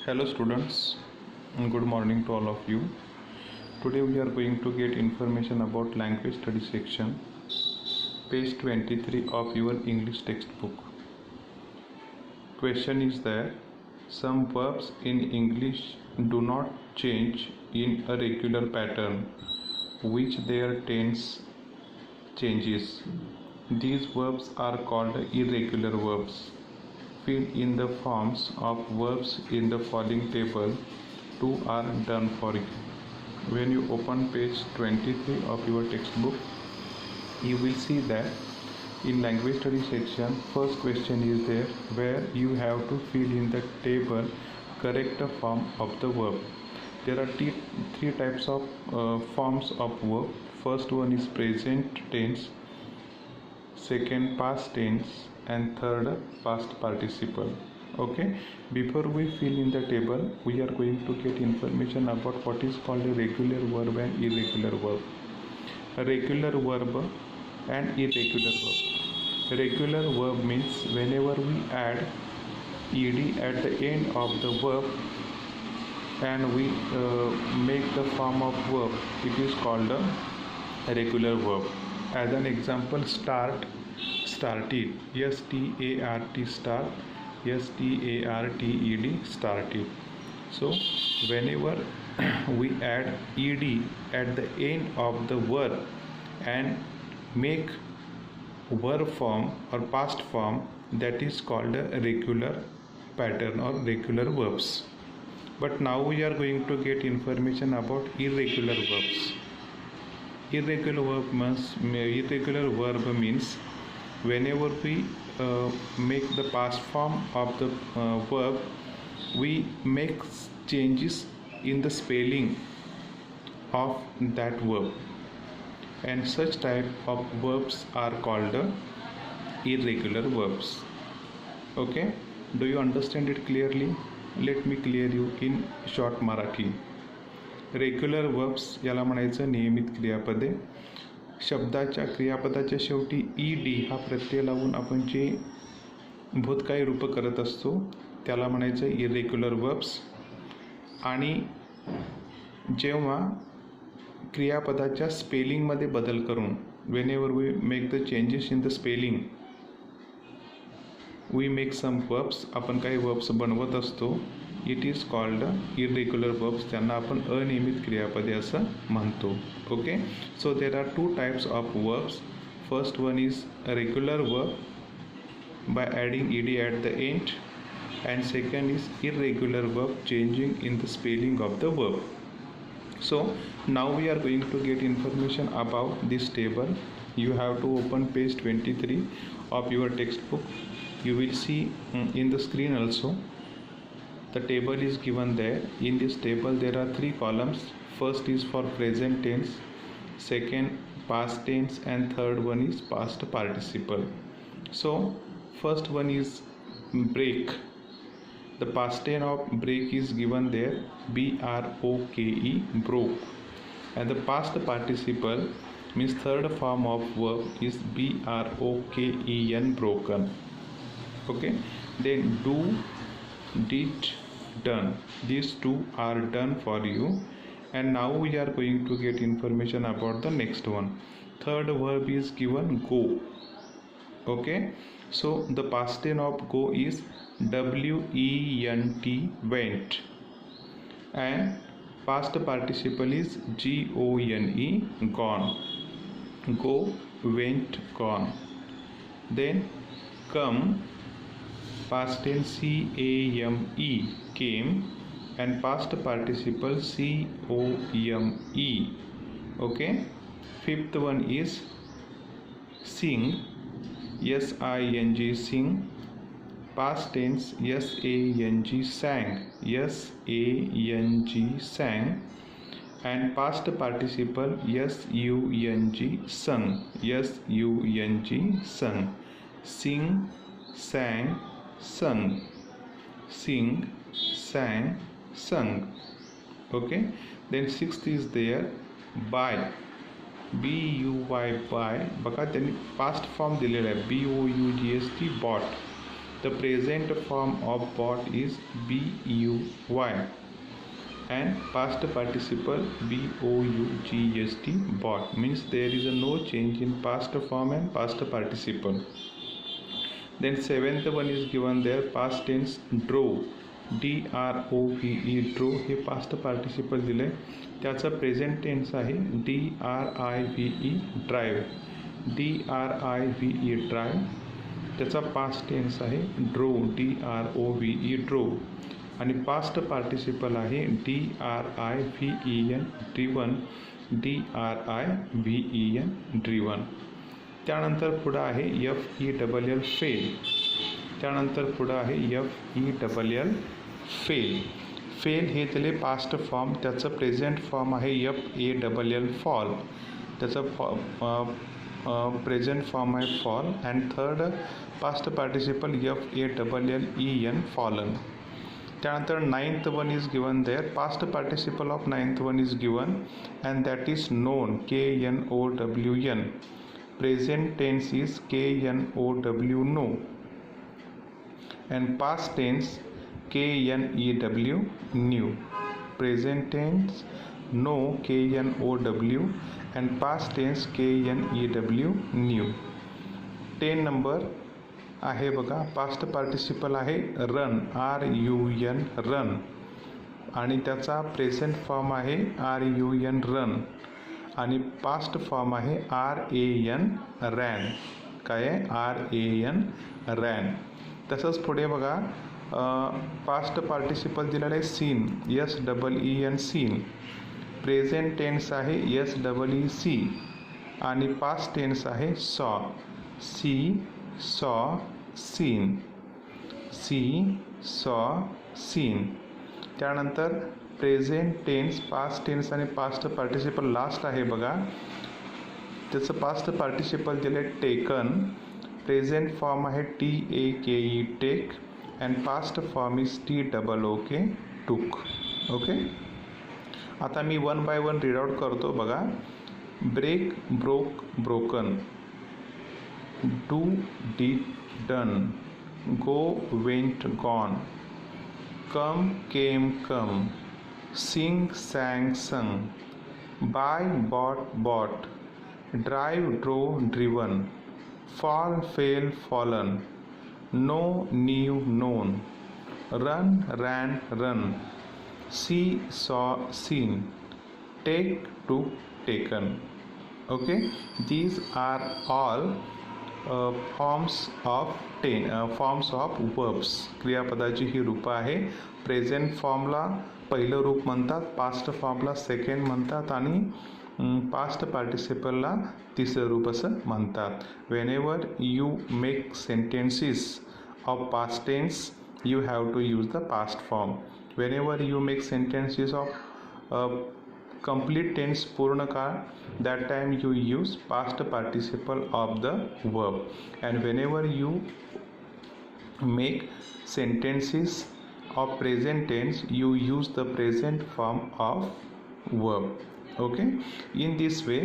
Hello students, and good morning to all of you. Today we are going to get information about language study section, page 23 of your English textbook. Question is there, some verbs in English do not change in a regular pattern, which their tense changes. These verbs are called irregular verbs. Fill in the forms of verbs in the following table. Two are done for you. When you open page 23 of your textbook, you will see that in language study section, first question is there where you have to fill in the table correct form of the verb. There are three types of forms of verb. First one is present tense, second past tense, and third past participle. Okay, before we fill in the table, we are going to get information about what is called a regular verb and irregular verb. A regular verb and irregular verb. Regular verb means whenever we add ed at the end of the verb and we make the form of verb, it is called a regular verb. As an example, start, started, S-T-A-R-T, start, S-T-A-R-T-E-D, started. So whenever we add ed at the end of the verb and make verb form or past form, that is called a regular pattern or regular verbs. But now we are going to get information about irregular verbs. Irregular verb means whenever we make the past form of the verb, we make changes in the spelling of that verb, and such type of verbs are called irregular verbs. Okay, do you understand it clearly? Let me clear you in short Marathi. Regular verbs याला म्हणायचं नियमित क्रियापदे. शब्दाच्या क्रियापदाच्या शेवटी E D हा प्रत्यय लावून आपण जे भूतकाळी रूप करत असतो त्याला म्हणायचं इरेग्युलर वर्ब्स. आणि जेव्हा क्रियापदाच्या स्पेलिंगमध्ये बदल करून whenever we make the changes in the spelling, we make some verbs, आपण काही वर्ब्स बनवत असतो, it is called irregular verbs. त्यांना आपण अनियमित क्रियापदे असं म्हणतो. Okay, so there are two types of verbs. First one is a regular verb by adding ed at the end, and second is irregular verb changing in the spelling of the verb. So now we are going to get information about this table. You have to open page 23 of your textbook. You will see in the screen also the table is given there. In this table there are three columns. First is for present tense, second past tense, and third one is past participle. So first one is break. The past tense of break is given there, B-R-O-K-E, broke. And the past participle means third form of verb is B-R-O-K-E-N, broken. Okay, then do, did, done. These two are done for you. And now we are going to get information about the next one. Third verb is given, go. Okay, so the past tense of go is W-E-N-T, went. And past participle is G-O-N-E, gone. Go, went, gone. Then come, past tense C-A-M-E, came, and past participle C-O-M-E. Okay, fifth one is sing, S-I-N-G, sing. Past tense S-A-N-G, sang, S-A-N-G, sang. And past participle S-U-N-G, sung, S-U-N-G, sung. Sing, sang, sung. Sing, sang, sung. Okay, then sixth is there, buy, B-U-Y, buy. बघा त्यांनी past form दिलेला आहे, B-O-U-G-S-T, bought. The present form of bought is BUY, and past participle BOUGST, bought, means there is no change in past form and past participle. Then seventh one is given there, past tense drove, DROVE, drove hey past participle दिले, त्याचा present tense आहे DRIVE, drive, DRIVE, drive, त्याचा past tense आहे drove, DROVE, drove, आणि past participle आहे DRIVEN, driven, DRIVEN, driven. त्यानंतर पुढं आहे FELL, फेल. त्यानंतर पुढं आहे FELL, फेल. फेल हे दिले पास्ट फॉर्म, त्याचं प्रेझेंट फॉर्म आहे FALL, फॉल, त्याचं प्रेझेंट फॉर्म आहे fall, and third past participle FALLEN, fallen. त्यानंतर ninth one is given there, past participle of ninth one is given and that is known, KNOWN. Present tense is KNOW, know, and past tense KNEW, knew. Present tense know, KNOW, and past tense KNEW, knew. 10 number आहे बघा, past participle आहे run, RUN, run, आणि त्याचा present form आहे RUN, run, आणि past form आहे RAN, ran. काय आहे? RAN, ran. तसंच पुढे बघा, पास्ट पार्टिसिपल दिलेलं आहे seen, SEEN, seen. Present tense आहे SEEC, आणि पास्ट टेन्स आहे saw, saw, seen, saw, seen. त्यानंतर प्रेझेंट टेन्स, पास्ट टेन्स आणि पास्ट पार्टिसिपल लास्ट आहे बघा, त्याचं पास्ट पार्टिसिपल दिले टेकन, प्रेझेंट फॉर्म आहे TAKE, take, and past form is TOOK, took. Okay, आता मी one by one read out करतो बघा. Break, broke, broken, do, did, done, go, went, gone, come, came, come, sing, sang, sung, buy, bought, drive, drove, driven, fall, fell, fallen, know, knew, known, run, ran, run, see, saw, seen, take, took, taken. Okay, these are all forms of verbs. क्रियापदाची ही रूपं आहे. Present फॉर्मला पहिलं रूप म्हणतात, past फॉर्मला second म्हणतात, आणि past पार्टिसिपलला तिसरं रूप असं म्हणतात. Whenever you make sentences of past tense, you have to use the past form. Whenever you make sentences of complete tense, पूर्ण काळ, that time you use past participle of the verb, and whenever you make sentences of present tense, you use the present form of verb. Okay, in this way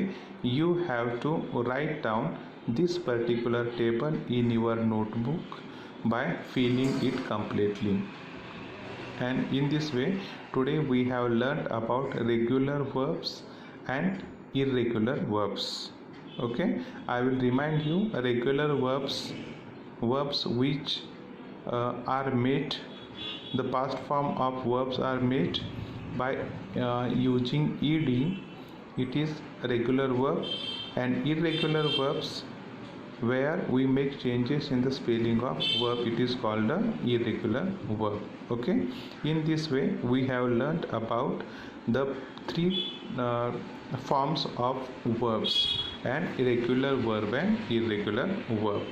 you have to write down this particular table in your notebook by filling it completely. And in this way, today we have learned about regular verbs and irregular verbs. Okay, I will remind you, regular verbs which are made, the past form of verbs are made by using ed, it is regular verb, and irregular verbs where we make changes in the spelling of verb, it is called a irregular verb. Okay, in this way we have learned about the three forms of verbs, and irregular verb and irregular verb.